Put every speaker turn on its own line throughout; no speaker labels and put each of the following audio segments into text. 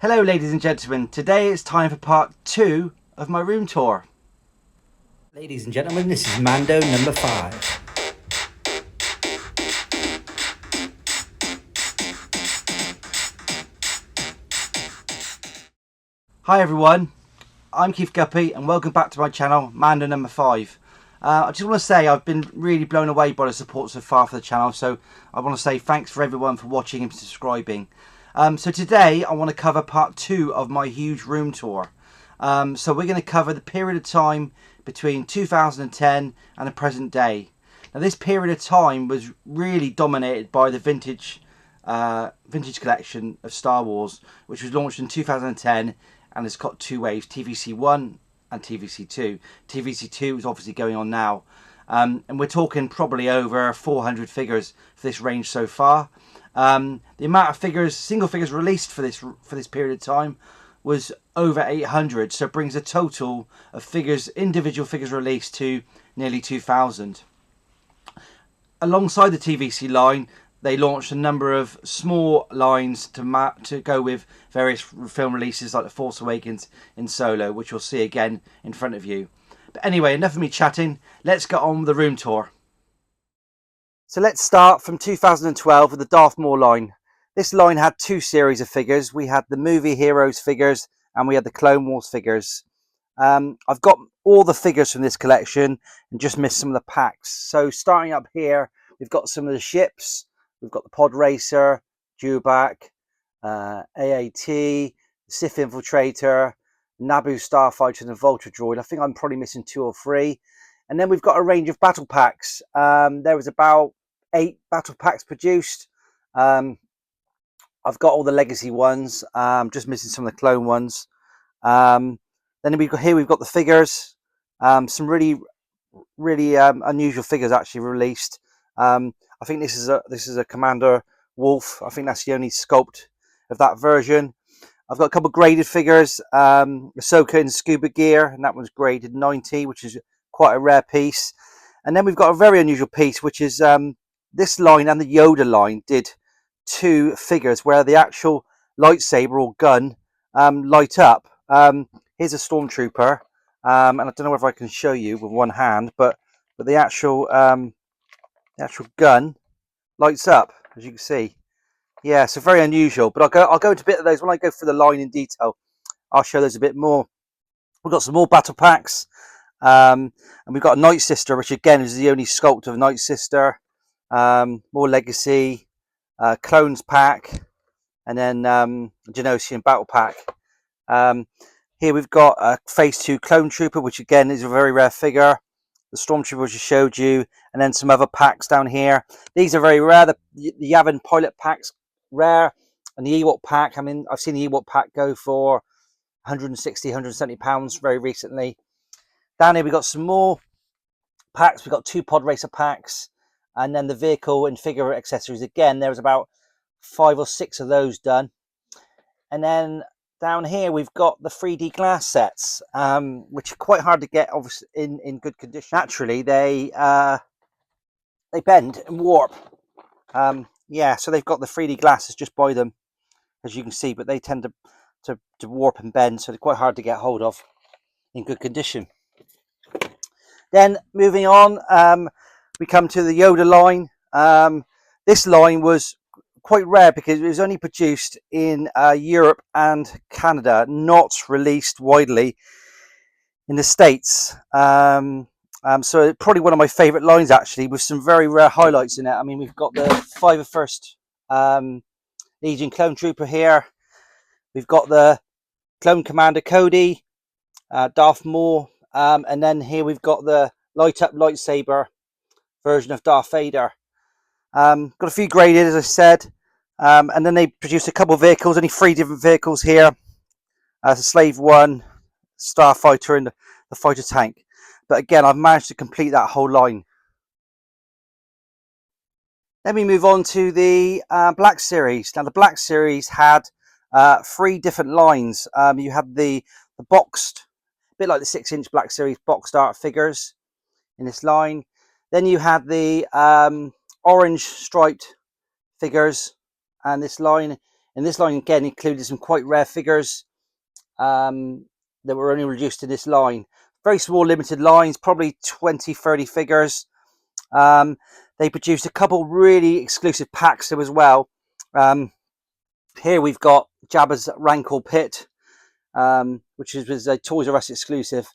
Hello ladies and gentlemen, today it's time for part 2 of my room tour.
Ladies and gentlemen, this is Mando number 5.
Hi everyone, I'm Keith Guppy and welcome back to my channel, Mando number 5. I just want to say I've been really blown away by the support so far for the channel, so I want to say thanks for everyone for watching and subscribing. So today I want to cover part 2 of my huge room tour. So we're going to cover the period of time between 2010 and the present day. Now this period of time was really dominated by the vintage collection of Star Wars, which was launched in 2010 and it's got two waves, TVC1 and TVC2. TVC2 is obviously going on now, and we're talking probably over 400 figures for this range so far. The amount of figures, single figures released for this period of time was over 800, so it brings a total of figures, individual figures released to nearly 2,000. Alongside the TVC line, they launched a number of small lines to go with various film releases like The Force Awakens in Solo, which you'll see again in front of you. But anyway, enough of me chatting. Let's get on with the room tour. So let's start from 2012 with the Darth Maul line. This line had two series of figures. We had the Movie Heroes figures and we had the Clone Wars figures. I've got all the figures from this collection and just missed some of the packs. So starting up here, we've got some of the ships. We've got the Pod Racer, Dewback, AAT, Sith Infiltrator, Naboo Starfighter and the Vulture Droid. I think I'm probably missing 2 or 3. And then we've got a range of battle packs. There was about 8 battle packs produced. I've got all the legacy ones, just missing some of the clone ones. Then we've got the figures. Some really unusual figures actually released. I think this is a Commander Wolf. I think that's the only sculpt of that version. I've got a couple of graded figures. Ahsoka in scuba gear, and that one's graded 90, which is quite a rare piece. And then we've got a very unusual piece, which is this line and the Yoda line did 2 figures where the actual lightsaber or gun light up. Here's a stormtrooper, and I don't know whether I can show you with one hand, but the actual gun lights up, as you can see. Yeah, so very unusual. But I'll go into a bit of those when I go through the line in detail. I'll show those a bit more. We've got some more battle packs, and we've got a Night Sister, which again is the only sculpt of a Night Sister. More legacy, clones pack, and then Geonosian battle pack. Here we've got a Phase 2 Clone Trooper, which again is a very rare figure. The Stormtrooper, which I showed you, and then some other packs down here. These are very rare. The Yavin Pilot pack's rare, and the Ewok pack. I mean, I've seen the Ewok pack go for 160, 170 pounds very recently. Down here we've got some more packs. We've got 2 Pod Racer packs, and then the vehicle and figure accessories. Again, there's about 5 or 6 of those done. And then down here we've got the 3D glass sets, which are quite hard to get, obviously in good condition. Naturally, they bend and warp. Yeah, so they've got the 3D glasses just by them, as you can see, but they tend to warp and bend, so they're quite hard to get hold of in good condition. Then moving on, we come to the Yoda line. This line was quite rare because it was only produced in Europe and Canada, not released widely in the States. So probably one of my favourite lines actually, with some very rare highlights in it. I mean, we've got the 501st Legion Clone Trooper here. We've got the Clone Commander Cody, Darth Maul, and then here we've got the light up lightsaber version of Darth Vader. Got a few graded, as I said, and then they produced a couple of vehicles, only 3 different vehicles here. The Slave One, Starfighter, and the fighter tank. But again, I've managed to complete that whole line. Then we move on to the Black Series. Now the Black Series had 3 different lines. You had the boxed, a bit like the 6-inch Black Series boxed art figures in this line. Then you had the orange striped figures and this line, And this line again included some quite rare figures that were only reduced in this line. Very small limited lines, probably 20-30 figures. They produced a couple really exclusive packs as well. Here we've got Jabba's Rancor Pit, which was a Toys R Us exclusive.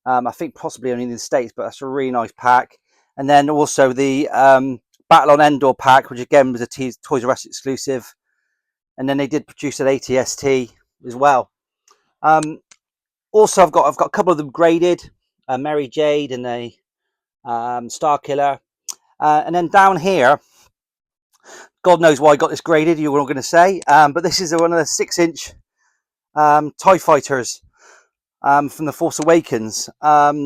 I think possibly only in the States, but that's a really nice pack. And then also the Battle on Endor pack, which again was a Toys R Us exclusive. And then they did produce an ATST as well. Also, I've got a couple of them graded, a Mary Jade and a Star Killer. And then down here, God knows why I got this graded, you're all going to say, but this is one of the 6-inch TIE Fighters from The Force Awakens.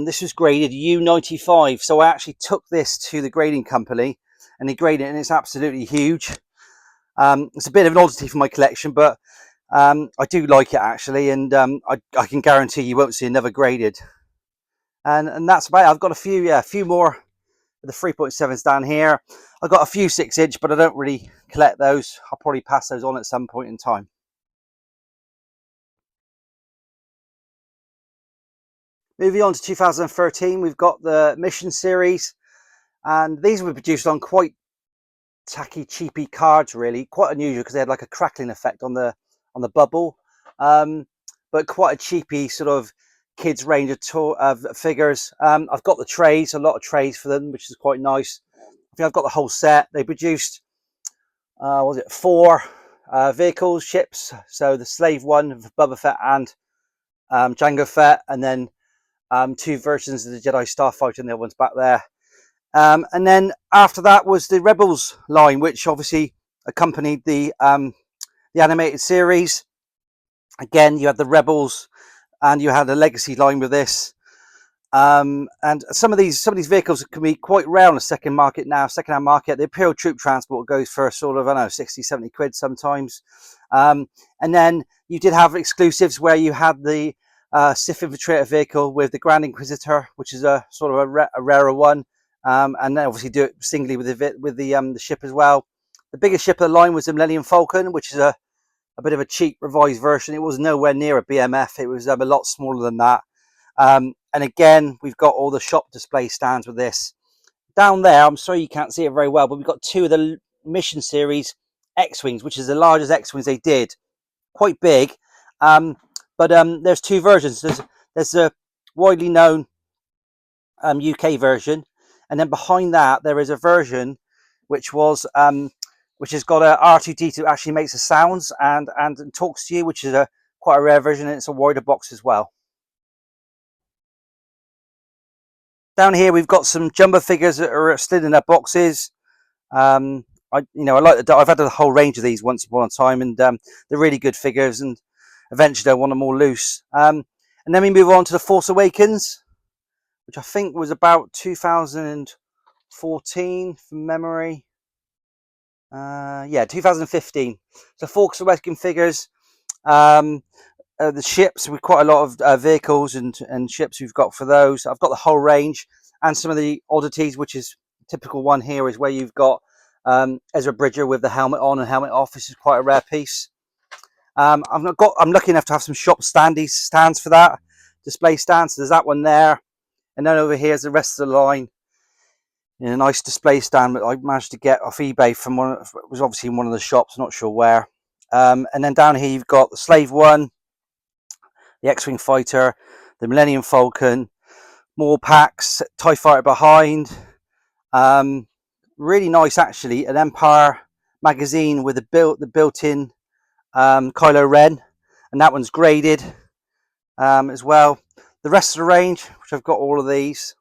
This was graded U95, so I actually took this to the grading company and they graded it, and it's absolutely huge. It's a bit of an oddity for my collection, but I do like it actually, and I can guarantee you won't see another graded. And that's about it. I've got a few more of the 3.7s down here. I've got a few 6-inch, but I don't really collect those. I'll probably pass those on at some point in time. Moving on to 2013, we've got the Mission Series, and these were produced on quite tacky, cheapy cards, really. Quite unusual because they had like a crackling effect on the bubble, but quite a cheapy sort of kids range of figures. I've got the trays, a lot of trays for them, which is quite nice. I think I've got the whole set. They produced, what was it, 4 vehicles, ships. So the Slave one, Boba Fett and Jango Fett, and then 2 versions of the Jedi Starfighter, and the other one's back there. And then after that was the Rebels line, which obviously accompanied the animated series. Again, you had the Rebels, and you had a Legacy line with this. And some of these vehicles can be quite rare on the second-hand market. The Imperial Troop Transport goes for sort of, I don't know, 60-70 quid sometimes. And then you did have exclusives where you had the Sith Infiltrator vehicle with the Grand Inquisitor, which is a sort of a rarer one. And then obviously do it singly with the ship as well. The biggest ship of the line was the Millennium Falcon, which is a bit of a cheap revised version. It was nowhere near a BMF. It was a lot smaller than that. And again, we've got all the shop display stands with this. Down there, I'm sorry you can't see it very well, but we've got 2 of the Mission Series X-Wings, which is the largest X-Wings they did. Quite big. But there's 2 versions. There's a widely known UK version, and then behind that there is a version which has got a R2D2 that actually makes the sounds and talks to you, which is quite a rare version, and it's a wider box as well. Down here we've got some jumbo figures that are still in their boxes. I like I've had a whole range of these once upon a time, and they're really good figures, and eventually I want them all loose. And then we move on to the Force Awakens, which I think was about 2014 from memory. 2015. So Force Awakens figures. The ships, with quite a lot of vehicles and ships we've got for those. I've got the whole range, and some of the oddities, which is a typical one here is where you've got Ezra Bridger with the helmet on and helmet off. This is quite a rare piece. I'm lucky enough to have some shop stands for that, display stands. So there's that one there, and then over here is the rest of the line in a nice display stand that I managed to get off eBay from it was obviously in one of the shops, not sure where. And then down here you've got the Slave one, the X-Wing fighter, the Millennium Falcon, more packs, TIE Fighter behind. Really nice actually, an Empire magazine with the built-in Kylo Ren, and that one's graded as well. The rest of the range, which I've got all of these.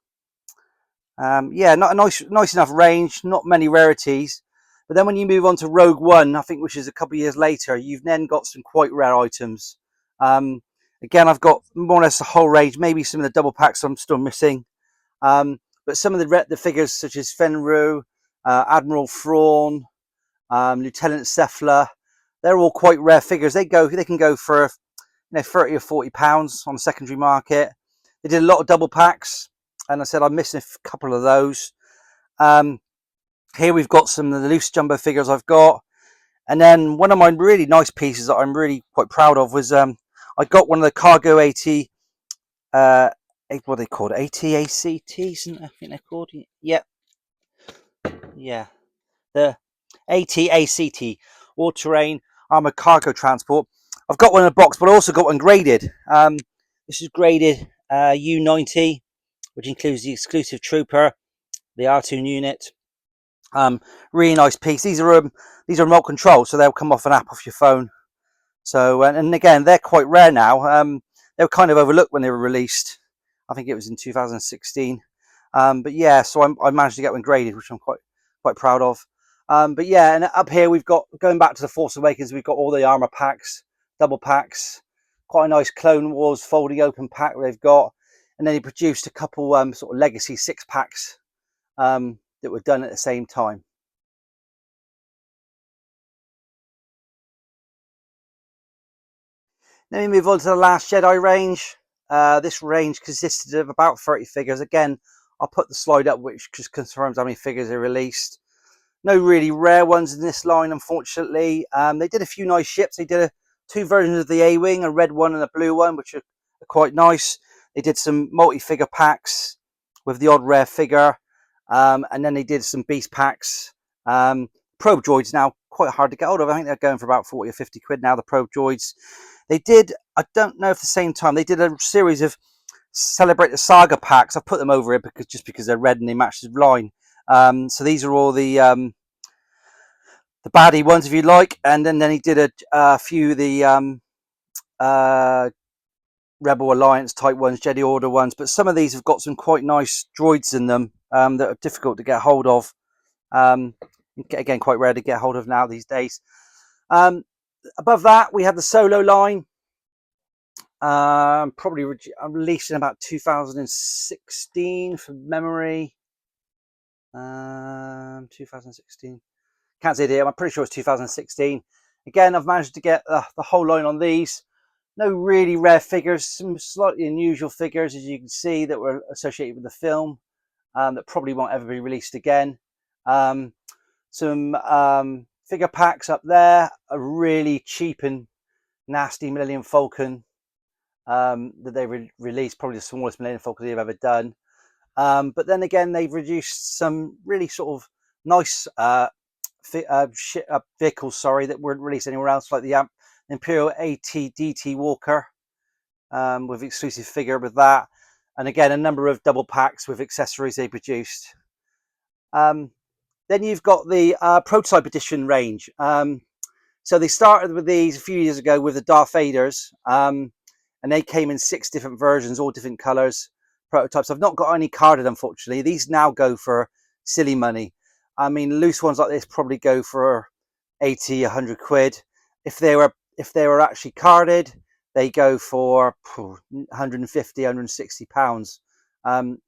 Not a nice enough range, not many rarities. But then when you move on to Rogue One, I think, which is a couple of years later, you've then got some quite rare items. Again, I've got more or less the whole range, maybe some of the double packs I'm still missing. But some of the figures such as Fenru, Admiral Thrawn, Lieutenant Cephala, they're all quite rare figures. They can go for 30 or 40 pounds on the secondary market. They did a lot of double packs, and I said I'm missing a couple of those. Here we've got some of the loose jumbo figures I've got, And then one of my really nice pieces that I'm really quite proud of was I got one of the Cargo AT, what are they called? ATACTs, I think they're called. Yep. Yeah. The ATACT, All Terrain Armored Cargo Transport. I've got one in a box, but I also got one graded. This is graded U90, which includes the exclusive trooper, the R2 unit. Really nice piece. These are remote control, so they'll come off an app off your phone. So and again, they're quite rare now. They were kind of overlooked when they were released. I think it was in 2016. But yeah, so I managed to get one graded, which I'm quite proud of. But yeah, and up here we've got, going back to the Force Awakens, we've got all the armor packs, double packs, quite a nice Clone Wars folding open pack they've got, and then he produced a couple sort of legacy 6-packs that were done at the same time. Then we move on to the Last Jedi range. This range consisted of about 30 figures. Again, I'll put the slide up, which just confirms how many figures they released. No really rare ones in this line, unfortunately. They did a few nice ships. They did 2 versions of the A-Wing, a red one and a blue one, which are quite nice. They did some multi-figure packs with the odd rare figure. And then they did some beast packs. Probe droids now quite hard to get hold of. I think they're going for about 40 or 50 quid now, the probe droids. They did, I don't know if the same time, they did a series of Celebrate the Saga packs. I've put them over here because they're red and they match the line. So these are all the baddie ones, if you like. And then he did a few of the Rebel Alliance type ones, Jedi Order ones. But some of these have got some quite nice droids in them that are difficult to get hold of. Again, quite rare to get hold of now these days. Above that, we have the Solo line. Probably released in about 2016 from memory. 2016. Can't say the I'm pretty sure it's 2016. Again, I've managed to get the whole line on these. No really rare figures, some slightly unusual figures, as you can see, that were associated with the film, that probably won't ever be released again. Some figure packs up there, a really cheap and nasty Millennium Falcon that they released, probably the smallest Millennium Falcon they've ever done. But then again, they've reduced some really sort of nice vehicles, that weren't released anywhere else, like the Imperial AT-DT Walker with exclusive figure with that. And again, a number of double packs with accessories they produced. Then you've got the prototype edition range. So they started with these a few years ago with the Darth Vaders, and they came in 6 different versions, all different colors, prototypes. I've not got any carded, unfortunately. These now go for silly money. I mean, loose ones like this probably go for 80, 100 quid. If they were actually carded, they go for 150, 160 pounds.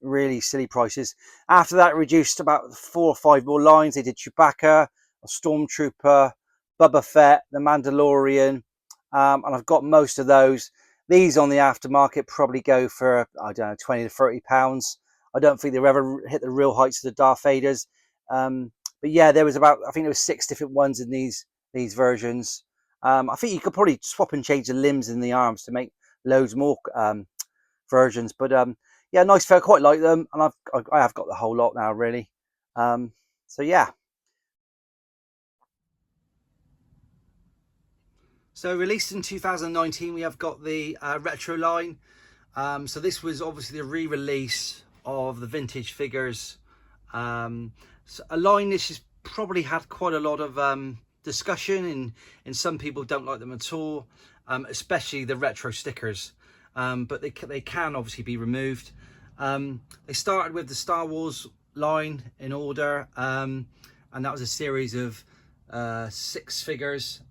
Really silly prices. After that, reduced about 4 or 5 more lines. They did Chewbacca, a Stormtrooper, Boba Fett, the Mandalorian, and I've got most of those. These on the aftermarket probably go for, I don't know, 20 to 30 pounds. I don't think they've ever hit the real heights of the Darth Vaders. But yeah, there was I think there was 6 different ones in these versions. I think you could probably swap and change the limbs and the arms to make loads more versions. But yeah, nice figure, quite like them, and I have got the whole lot now, really. So yeah. So released in 2019, we have got the retro line. So this was obviously the re-release of the vintage figures. So a line this has probably had quite a lot of discussion, and some people don't like them at all, especially the retro stickers. But they can obviously be removed. They started with the Star Wars line in order, and that was a series of 6 figures.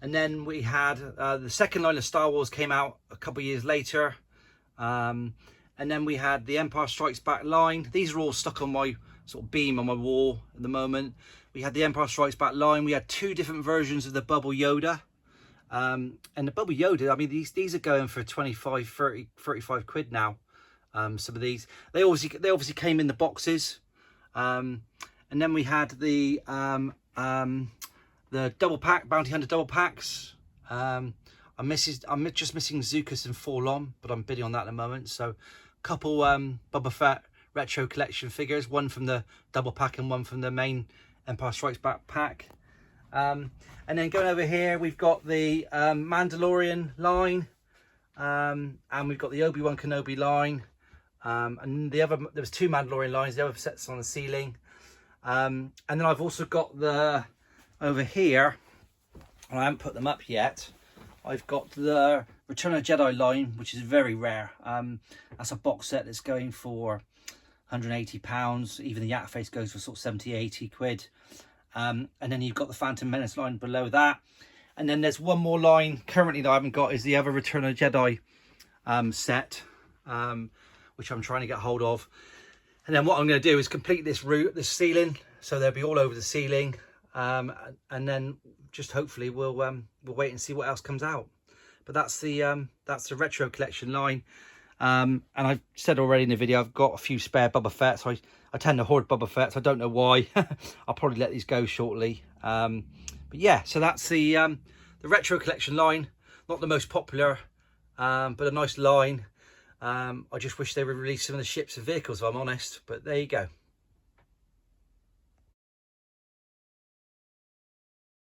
And then we had the second line of Star Wars came out a couple of years later. And then we had the Empire Strikes Back line. These are all stuck on my sort of beam on my wall at the moment. We had the Empire Strikes Back line. We had 2 different versions of the Bubble Yoda. And the Bubble Yoda, I mean, these are going for 25, 30, 35 quid now. Some of these. They obviously came in the boxes. And then we had the the double pack, Bounty Hunter double packs. I'm just missing Zucus and Forlom, but I'm bidding on that at the moment. So a couple Boba Fett retro collection figures, one from the double pack and one from the main Empire Strikes Back pack. And then going over here, we've got the Mandalorian line, and we've got the Obi-Wan Kenobi line, and there was two Mandalorian lines. The other sets on the ceiling, and then I've also got the over here, and I haven't put them up yet. I've got the Return of the Jedi line, which is very rare. That's a box set that's going for £180. Even the Yak Face goes for sort of 70-80 quid. And then you've got the Phantom Menace line below that. And then there's one more line currently that I haven't got, is the other Return of the Jedi set, which I'm trying to get hold of. And then what I'm going to do is complete this ceiling, so they'll be all over the ceiling. And then just hopefully we'll wait and see what else comes out. But that's the retro collection line. And I've said already in the video, I've got a few spare Boba Fett, so I tend to hoard Boba Fett. I don't know why. I'll probably let these go shortly. But yeah, so that's the retro collection line. Not the most popular, but a nice line. I just wish they would release some of the ships and vehicles, if I'm honest. But there you go.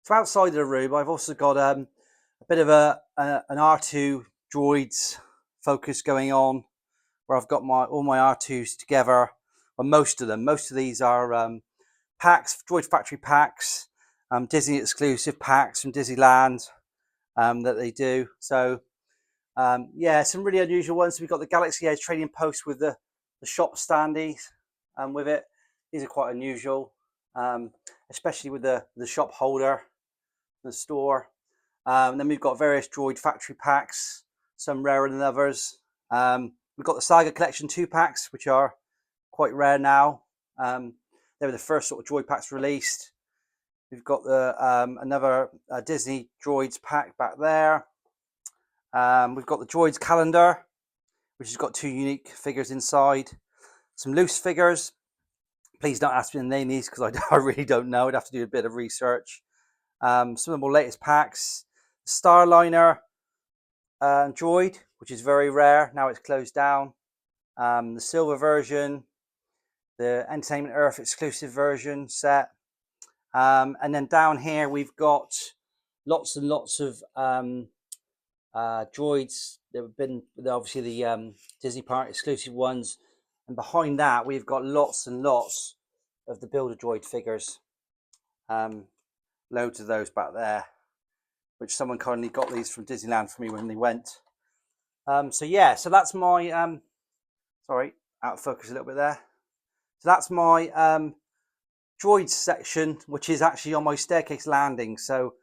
So outside of the room, I've also got a bit of an R2 droids focus going on, where I've got all my R2s together. Well, most of them. Most of these are packs, Droid Factory packs, Disney exclusive packs from Disneyland that they do. So yeah, some really unusual ones. We've got the Galaxy Edge trading post with the shop standees with it. These are quite unusual, especially with the shop holder, the store. Then we've got various Droid Factory packs, some rarer than others. We've got the Saga Collection 2 packs, which are quite rare now. They were the first sort of droid packs released. We've got the another Disney Droids pack back there. We've got the Droids calendar, which has got 2 unique figures inside. Some loose figures. Please don't ask me to name these, because I really don't know. I'd have to do a bit of research. Some of the more latest packs. Starliner droid, which is very rare. Now it's closed down. The silver version. The Entertainment Earth exclusive version set. And then down here we've got lots and lots of droids. There have been obviously the Disney Park exclusive ones, and behind that we've got lots and lots of the Build-A-Droid figures. Loads of those back there, which someone kindly got these from Disneyland for me when they went. So yeah, so that's my sorry, out of focus a little bit there. So that's my droids section, which is actually on my staircase landing. So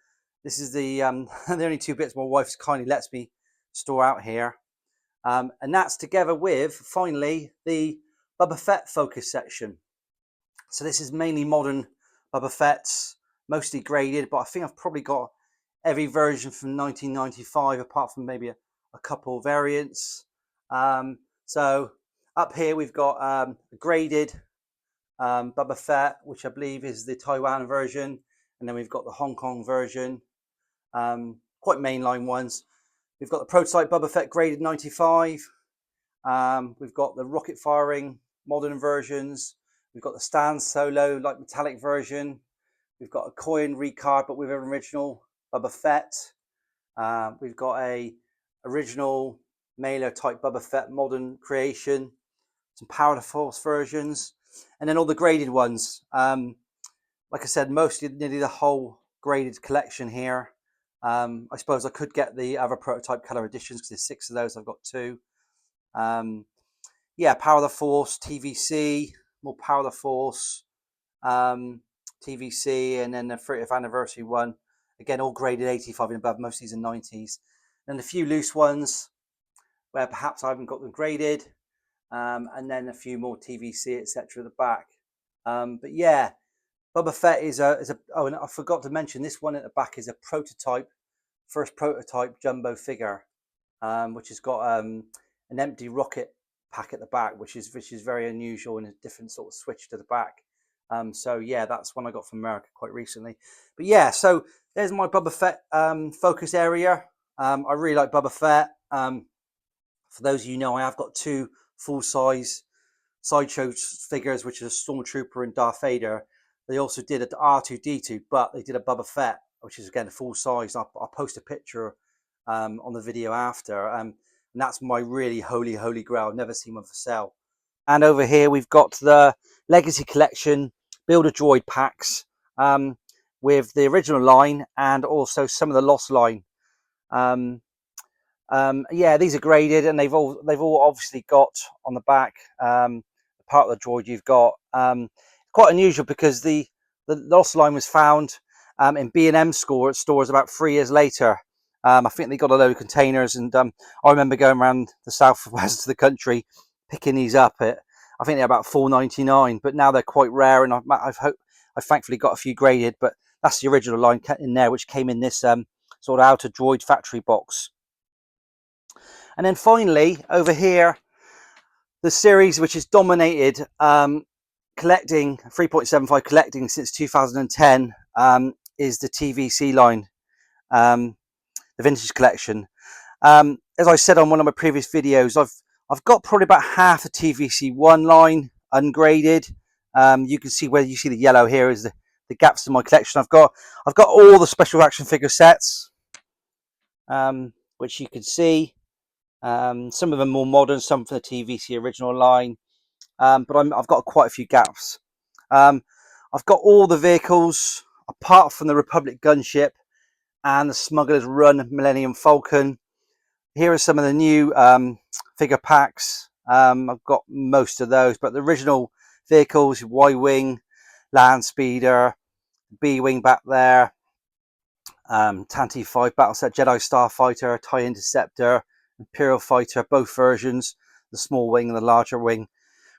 this is the the only 2 bits my wife kindly lets me store out here. And that's together with, finally, the Boba Fett focus section. So this is mainly modern Boba Fett's, mostly graded, but I think I've probably got every version from 1995, apart from maybe a couple variants. So up here we've got a graded Boba Fett, which I believe is the Taiwan version, and then we've got the Hong Kong version, quite mainline ones. We've got the prototype Boba Fett graded 95. We've got the rocket firing modern versions. We've got the Stan Solo like metallic version. We've got a coin recard but with an original Boba Fett. We've got a original mailer type Boba Fett modern creation. Some Power of the Force versions, and then all the graded ones. Like I said, nearly the whole graded collection here. I suppose I could get the other prototype color editions, because there's 6 of those. I've got 2. Yeah, Power of the Force, TVC, more Power of the Force, TVC, and then the 30th anniversary one. Again, all graded 85 and above. Most of these are 90s. And a few loose ones where perhaps I haven't got them graded. And then a few more TVC, etc. at the back. But yeah, Boba Fett is a oh, and I forgot to mention, this one at the back is a prototype, first prototype jumbo figure, which has got an empty rocket pack at the back, which is very unusual, and a different sort of switch to the back. So yeah, that's one I got from America quite recently. But yeah, so there's my Boba Fett focus area. I really like Boba Fett. For those of you who know, I have got two full-size sideshow figures, which is a Stormtrooper and Darth Vader. They also did an R2D2, but they did a Boba Fett, which is again full size. I'll post a picture on the video after. And that's my really holy grail. I've never seen one for sale. And over here we've got the Legacy Collection Builder Droid packs with the original line and also some of the Lost line. Yeah, these are graded, and they've all obviously got on the back part of the droid you've got. Quite unusual because the Lost line was found in B&M stores about 3 years later. I think they got a load of containers, and I remember going around the southwest of the country picking these up at, I think they're about $4.99, but now they're quite rare, and I've thankfully got a few graded, but that's the original line in there, which came in this sort of outer droid factory box. And then finally, over here, the series which has dominated collecting, 3.75 collecting since 2010 is the TVC line, the vintage collection. As I said on one of my previous videos, I've got probably about half the TVC1 line ungraded. You can see where you see the yellow here is the gaps in my collection. I've got all the special action figure sets, which you can see. Some of them more modern, some from the TVC original line, but I've got quite a few gaps. I've got all the vehicles apart from the Republic gunship and the Smuggler's Run Millennium Falcon. Here are some of the new figure packs. I've got most of those, but the original vehicles, Y-Wing, Land Speeder, B-Wing back there, Tantive 5 Battleset Jedi Starfighter, TIE Interceptor, Imperial Fighter, both versions, the small wing and the larger wing,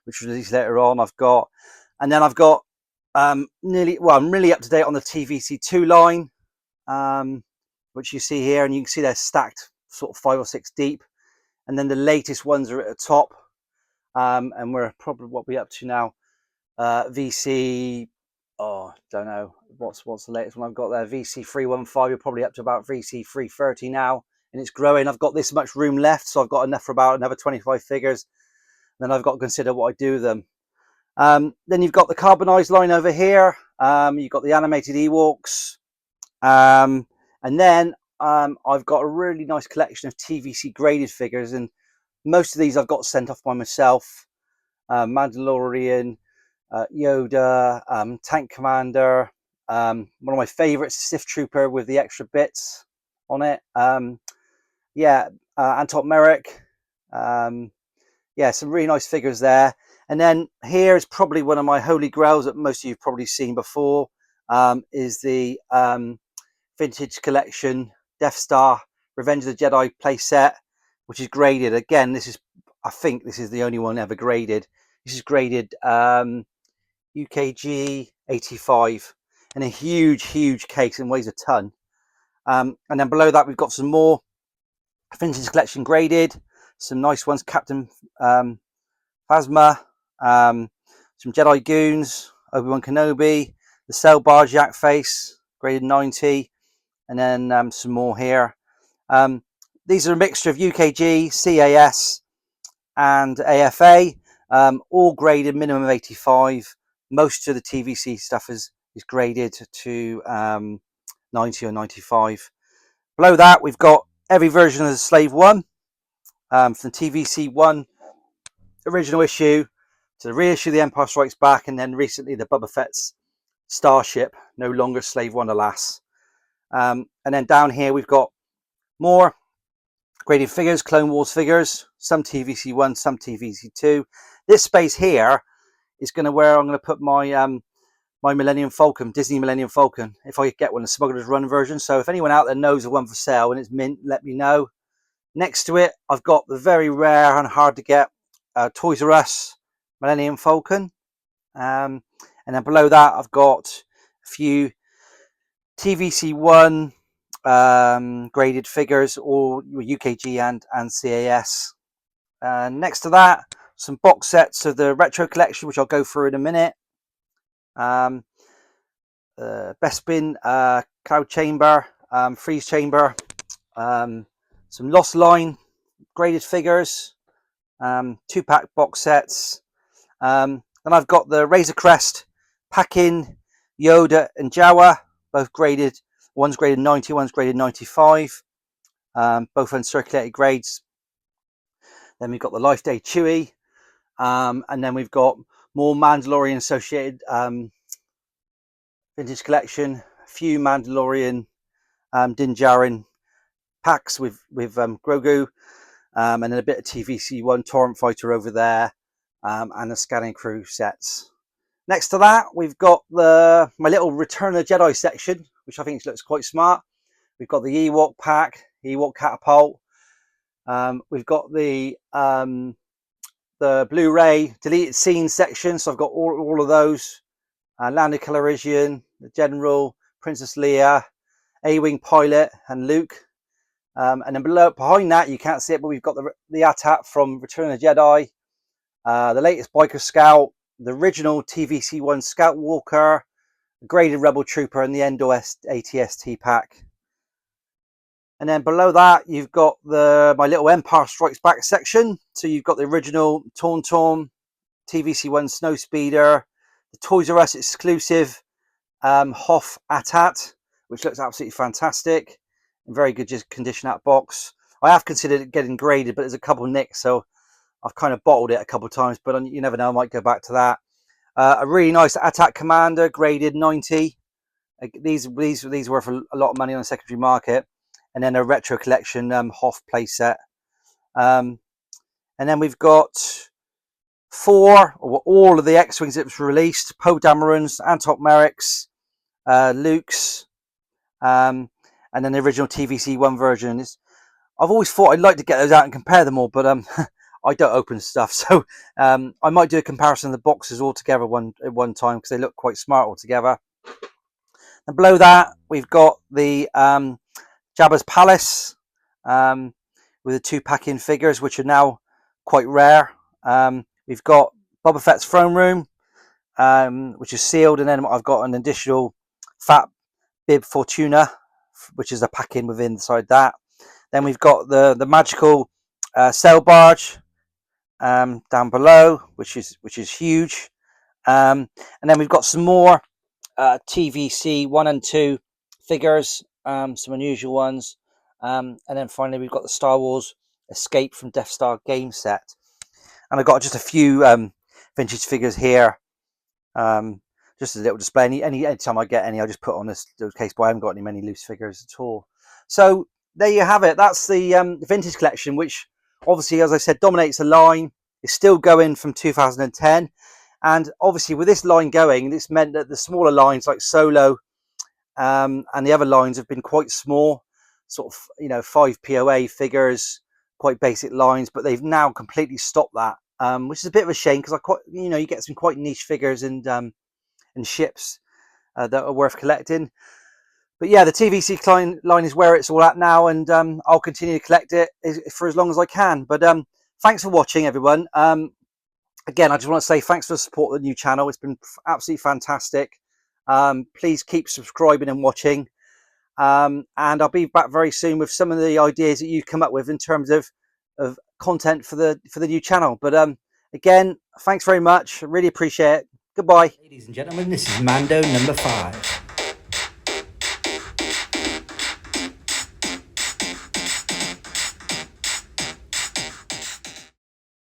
which released later on. And then I've got I'm really up to date on the TVC2 line, which you see here, and you can see they're stacked sort of 5 or 6 deep. And then the latest ones are at the top, and we're probably what we're up to now. VC, don't know what's the latest one I've got there. VC 315. You're probably up to about VC 330 now. And it's growing. I've got this much room left, so I've got enough for about another 25 figures. Then I've got to consider what I do with them. Then you've got the carbonized line over here. You've got the animated Ewoks, and then I've got a really nice collection of TVC graded figures, and most of these I've got sent off by myself. Mandalorian, Yoda, Tank Commander. One of my favorites, Sith Trooper with the extra bits on it. Anton Merrick. Yeah, some really nice figures there. And then here is probably one of my holy grails that most of you have probably seen before, is the vintage collection Death Star Revenge of the Jedi playset, which is graded. Again, I think this is the only one ever graded. This is graded UKG 85, and a huge case and weighs a ton. And then below that we've got some more vintage collection graded, some nice ones, Captain Phasma, some Jedi Goons, Obi-Wan Kenobi, the Cell Barge Yak Face, graded 90, and then some more here. These are a mixture of UKG, CAS, and AFA, all graded minimum of 85. Most of the TVC stuff is graded to 90 or 95. Below that, we've got every version of the Slave One, from TVC 1 original issue to the reissue The Empire Strikes Back, and then recently the Boba Fett's Starship, no longer Slave One, alas. And then down here we've got more graded figures, Clone Wars figures, some TVC 1, some TVC 2. This space here is where I'm going to put my my Millennium Falcon, Disney Millennium Falcon, if I get one, the Smuggler's Run version. So if anyone out there knows of one for sale and it's mint, let me know. Next to it, I've got the very rare and hard to get Toys R Us Millennium Falcon. And then below that, I've got a few TVC1 graded figures, all UKG and CAS. Next to that, some box sets of the retro collection, which I'll go through in a minute. Bespin Cloud Chamber, Freeze Chamber, some Lost Line graded figures, 2-pack box sets. Then I've got the Razor Crest, Pack-In, Yoda and Jawa, both graded. One's graded 90, one's graded 95, both uncirculated grades. Then we've got the Life Day Chewie, and then we've got more Mandalorian associated vintage collection, a few Mandalorian Din Djarin packs with Grogu, and then a bit of TVC1 Torrent Fighter over there, and the Scanning Crew sets. Next to that, we've got my little Return of the Jedi section, which I think looks quite smart. We've got the Ewok pack, Ewok catapult. We've got the Blu-ray deleted scenes section, so I've got all of those. Lando Calrissian, the General, Princess Leia, A-Wing pilot, and Luke. And then behind that, you can't see it, but we've got the AT-AT from Return of the Jedi, the latest Biker Scout, the original TVC1 Scout Walker, the graded Rebel Trooper, and the Endor ATST pack. And then below that, you've got my little Empire Strikes Back section. So you've got the original Tauntaun, TVC1 Snowspeeder, the Toys R Us exclusive Hoth AT-AT, which looks absolutely fantastic. In very good condition, that box. I have considered it getting graded, but there's a couple nicks, so I've kind of bottled it a couple of times, but you never know, I might go back to that. A really nice AT-AT Commander, graded 90. These are worth a lot of money on the secondary market. And then a retro collection Hoth playset. And then we've got all of the X-Wings that was released: Poe Dameron's, Antok Merrick's, Luke's, and then the original TVC1 version. I've always thought I'd like to get those out and compare them all, but I don't open stuff, so I might do a comparison of the boxes all together at one time, because they look quite smart all together. And below that, we've got the Jabba's Palace with the 2-pack-in figures, which are now quite rare. We've got Boba Fett's throne room, which is sealed, and then I've got an additional Fat Bib Fortuna, which is a pack-in within inside that. Then we've got the magical sail barge down below, which is huge. And then we've got some more TVC 1 and 2 figures, some unusual ones, and then finally we've got the Star Wars Escape from Death Star game set. And I've got just a few vintage figures here, just as a little display. Any time I get any, I just put on this case, but I haven't got many loose figures at all. So there you have it. That's the vintage collection, which obviously, as I said, dominates the line. It's still going from 2010. And obviously with this line going, this meant that the smaller lines like Solo and the other lines have been quite small, sort of, 5 POA figures, quite basic lines, but they've now completely stopped that, which is a bit of a shame, because you get some quite niche figures and ships that are worth collecting. But yeah, the TVC line is where it's all at now, and I'll continue to collect it for as long as I can. But thanks for watching, everyone. Again, I just want to say thanks for the support of the new channel. It's been absolutely fantastic. Please keep subscribing and watching. And I'll be back very soon with some of the ideas that you've come up with in terms of content for the new channel. But again, thanks very much. I really appreciate it. Goodbye.
Ladies and gentlemen, this is Mando number 5.